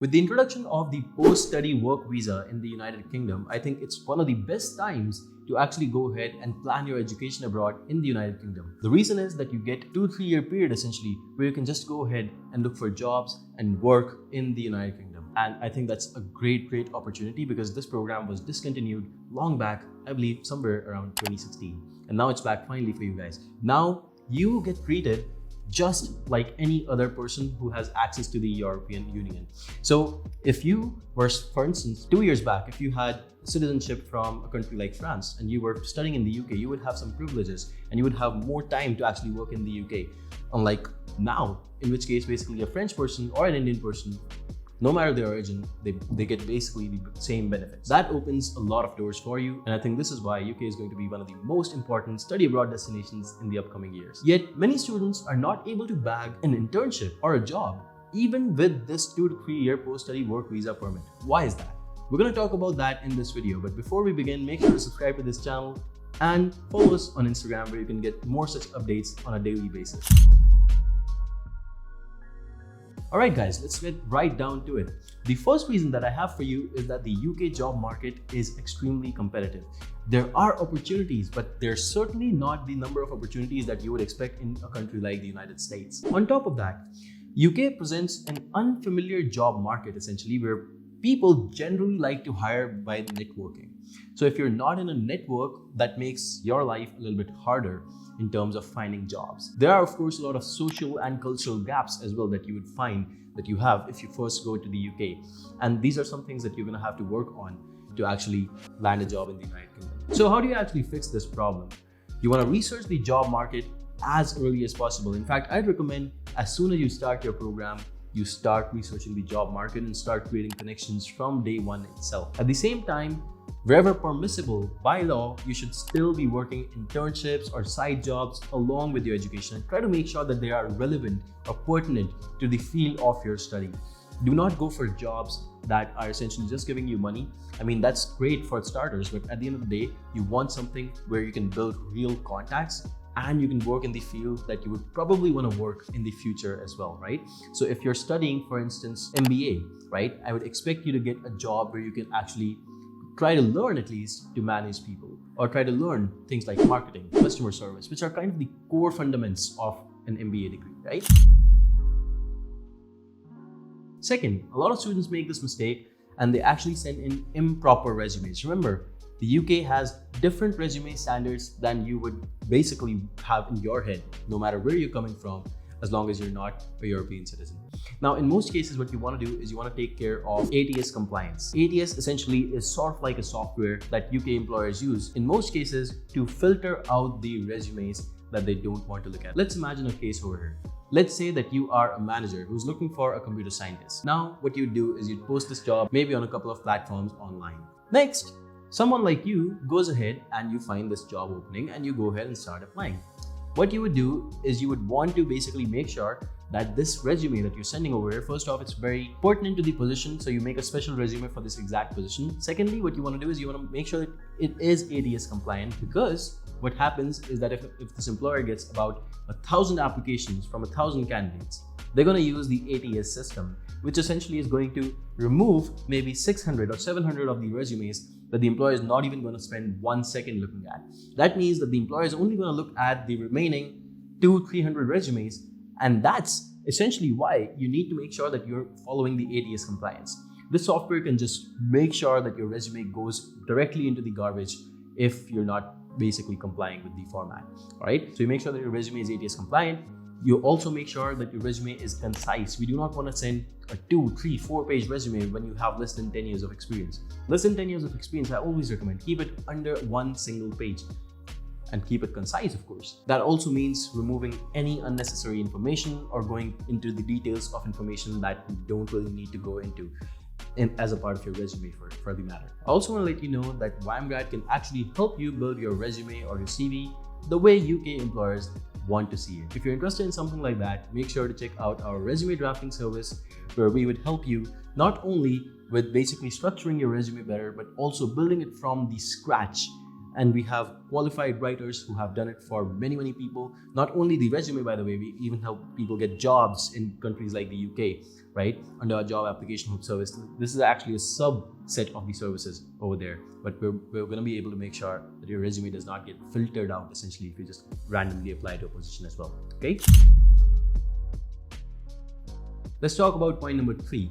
With the introduction of the post-study work visa in the United Kingdom, I think it's one of the best times to actually go ahead and plan your education abroad in the United Kingdom. The reason is that you get 2-3 year period essentially where you can just go ahead and look for jobs and work in the United Kingdom. And I think that's a great opportunity because this program was discontinued long back, I believe somewhere around 2016. And now it's back finally for you guys. Now you get treated just like any other person who has access to the European Union. So if you were, for instance, 2 years back, if you had citizenship from a country like France and you were studying in the UK, you would have some privileges and you would have more time to actually work in the UK. Unlike now, in which case basically a French person or an Indian person, no matter their origin, they get basically the same benefits. That opens a lot of doors for you, and I think this is why UK is going to be one of the most important study abroad destinations in the upcoming years. Yet, many students are not able to bag an internship or a job, even with this 2 to 3 year post-study work visa permit. Why is that? We're going to talk about that in this video, but before we begin, make sure to subscribe to this channel and follow us on Instagram where you can get more such updates on a daily basis. Alright guys, let's get right down to it. The first reason that I have for you is that the UK job market is extremely competitive. There are opportunities, but they're certainly not the number of opportunities that you would expect in a country like the United States. On top of that, UK presents an unfamiliar job market essentially where people generally like to hire by networking. So if you're not in a network, that makes your life a little bit harder in terms of finding jobs. There are of course a lot of social and cultural gaps as well that you would find that you have if you first go to the UK. And these are some things that you're gonna have to work on to actually land a job in the United Kingdom. So how do you actually fix this problem? You wanna research the job market as early as possible. In fact, I'd recommend as soon as you start your program, you start researching the job market and start creating connections from day one itself. At the same time, wherever permissible by law, you should still be working internships or side jobs along with your education and try to make sure that they are relevant or pertinent to the field of your study. Do not go for jobs that are essentially just giving you money. I mean, that's great for starters, but at the end of the day, you want something where you can build real contacts and you can work in the field that you would probably want to work in the future as well, right? So if you're studying, for instance, MBA, right? I would expect you to get a job where you can actually try to learn at least to manage people or try to learn things like marketing, customer service, which are kind of the core fundamentals of an MBA degree, right? Second, a lot of students make this mistake and they actually send in improper resumes. Remember, the UK has different resume standards than you would basically have in your head, no matter where you're coming from, as long as you're not a European citizen. Now, in most cases, what you want to do is you want to take care of ATS compliance. ATS essentially is sort of like a software that UK employers use in most cases to filter out the resumes that they don't want to look at. Let's imagine a case over here. Let's say that you are a manager who's looking for a computer scientist. Now, what you do is you post this job maybe on a couple of platforms online. Next, someone like you goes ahead and you find this job opening and you go ahead and start applying. What you would do is you would want to basically make sure that this resume that you're sending over here, first off, it's very pertinent to the position. So you make a special resume for this exact position. Secondly, what you want to do is you want to make sure that it is ATS compliant, because what happens is that if this employer gets about 1,000 applications from 1,000 candidates, they're going to use the ATS system, which essentially is going to remove maybe 600 or 700 of the resumes that the employer is not even going to spend 1 second looking at. That means that the employer is only going to look at the remaining 200-300 resumes, and that's essentially why you need to make sure that you're following the ATS compliance. This software can just make sure that your resume goes directly into the garbage if you're not basically complying with the format. All right, so you make sure that your resume is ATS compliant. You also make sure that your resume is concise. We do not want to send a 2, 3, 4 page resume when you have less than 10 years of experience. Less than 10 years of experience, I always recommend keep it under 1 single page and keep it concise, of course. That also means removing any unnecessary information or going into the details of information that you don't really need to go into as a part of your resume for the matter. I also want to let you know that YMGrad can actually help you build your resume or your CV the way UK employers want to see it. If you're interested in something like that, make sure to check out our resume drafting service, where we would help you not only with basically structuring your resume better, but also building it from the scratch And we have qualified writers who have done it for many people. Not only the resume, by the way, we even help people get jobs in countries like the UK, right? Under our job application hub service. This is actually a subset of the services over there. But we're going to be able to make sure that your resume does not get filtered out, essentially, if you just randomly apply to a position as well, okay? Let's talk about point number 3,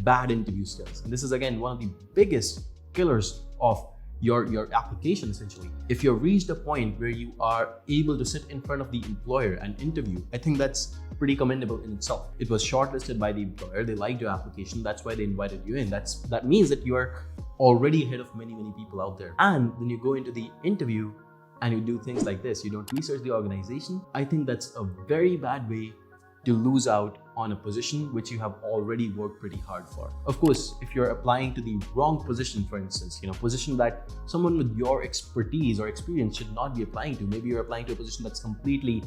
bad interview skills. And this is again one of the biggest killers of your application, essentially. If you've reached a point where you are able to sit in front of the employer and interview, I think that's pretty commendable in itself. It was shortlisted by the employer, they liked your application, that's why they invited you in. That means that you are already ahead of many people out there. And when you go into the interview and you do things like this, you don't research the organization, I think that's a very bad way to lose out on a position which you have already worked pretty hard for. Of course, if you're applying to the wrong position, for instance, position that someone with your expertise or experience should not be applying to. Maybe you're applying to a position that's completely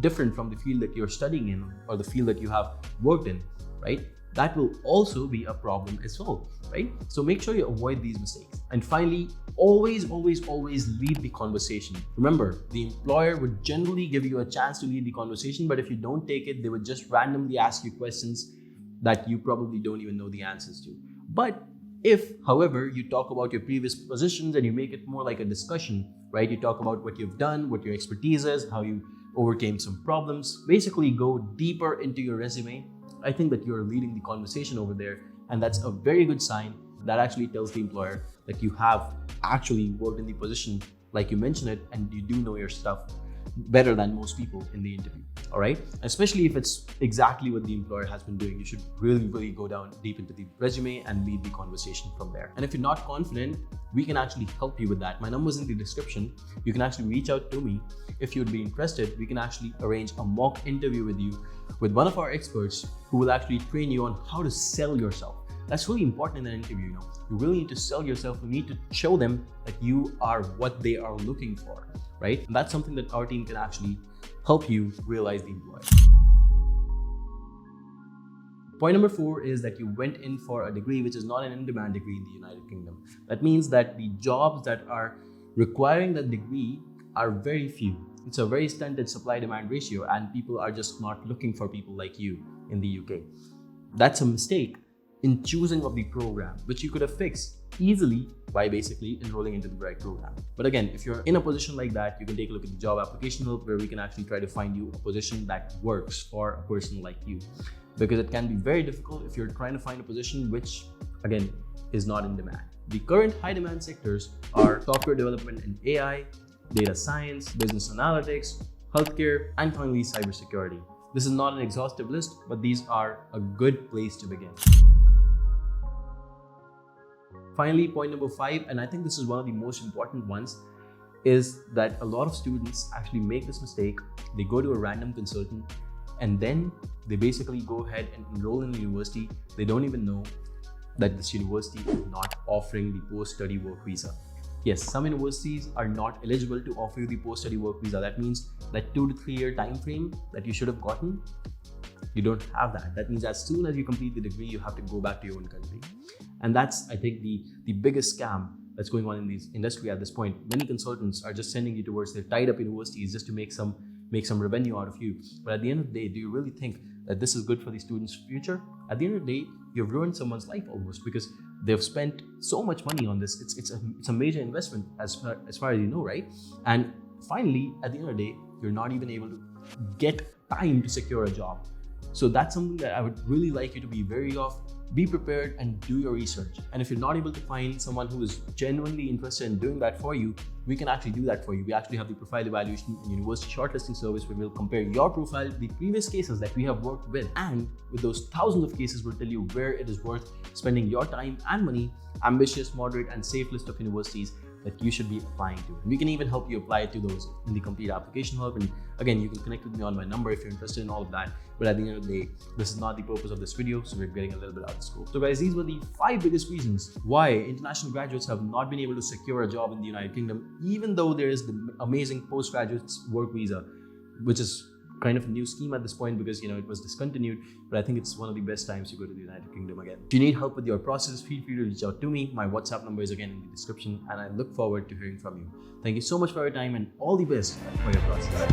different from the field that you're studying in or the field that you have worked in, right? That will also be a problem as well, right? So make sure you avoid these mistakes. And finally, always lead the conversation. Remember, the employer would generally give you a chance to lead the conversation, but if you don't take it, they would just randomly ask you questions that you probably don't even know the answers to. But if, however, you talk about your previous positions and you make it more like a discussion, right? You talk about what you've done, what your expertise is, how you overcame some problems, basically go deeper into your resume. I think that you're leading the conversation over there, and that's a very good sign. That actually tells the employer that you have actually worked in the position like you mentioned it, and you do know your stuff better than most people in the interview, all right? Especially if it's exactly what the employer has been doing, you should really go down deep into the resume and lead the conversation from there. And if you're not confident, we can actually help you with that. My number's in the description. You can actually reach out to me. If you'd be interested, we can actually arrange a mock interview with you with one of our experts who will actually train you on how to sell yourself. That's really important in an interview, You really need to sell yourself. You need to show them that you are what they are looking for, right? And that's something that our team can actually help you realize the employer. Point number 4 is that you went in for a degree which is not an in-demand degree in the United Kingdom. That means that the jobs that are requiring that degree are very few. It's a very stunted supply-demand ratio, and people are just not looking for people like you in the UK. That's a mistake in choosing of the program, which you could have fixed easily by basically enrolling into the right program. But again, if you're in a position like that, you can take a look at the job application help, where we can actually try to find you a position that works for a person like you. Because it can be very difficult if you're trying to find a position which, again, is not in demand. The current high demand sectors are software development and AI, data science, business analytics, healthcare, and finally cybersecurity. This is not an exhaustive list, but these are a good place to begin. Finally, point number 5, and I think this is one of the most important ones, is that a lot of students actually make this mistake. They go to a random consultant and then they basically go ahead and enroll in the university. They don't even know that this university is not offering the post-study work visa. Yes, some universities are not eligible to offer you the post-study work visa. That means that 2 to 3 year time frame that you should have gotten, you don't have that. That means as soon as you complete the degree, you have to go back to your own country. And that's, I think, the biggest scam that's going on in this industry at this point. Many consultants are just sending you towards their tied up universities just to make some revenue out of you. But at the end of the day, do you really think that this is good for the student's future? At the end of the day, you've ruined someone's life almost, because they've spent so much money on this. It's a major investment as far as you know, right? And finally, at the end of the day, you're not even able to get time to secure a job. So that's something that I would really like you to be wary of. Be prepared and do your research. And if you're not able to find someone who is genuinely interested in doing that for you, we can actually do that for you. We actually have the profile evaluation and university shortlisting service, where we'll compare your profile to the previous cases that we have worked with. And with those thousands of cases, we'll tell you where it is worth spending your time and money, ambitious, moderate, and safe list of universities that you should be applying to. And we can even help you apply to those in the complete application help. And again, you can connect with me on my number if you're interested in all of that. But at the end of the day, this is not the purpose of this video, so we're getting a little bit out of scope. So guys, these were the 5 biggest reasons why international graduates have not been able to secure a job in the United Kingdom, even though there is the amazing postgraduate work visa, which is kind of a new scheme at this point because it was discontinued, but I think it's one of the best times to go to the United Kingdom again. If you need help with your process, feel free to reach out to me. My WhatsApp number is again in the description, and I look forward to hearing from you. Thank you so much for your time and all the best for your process.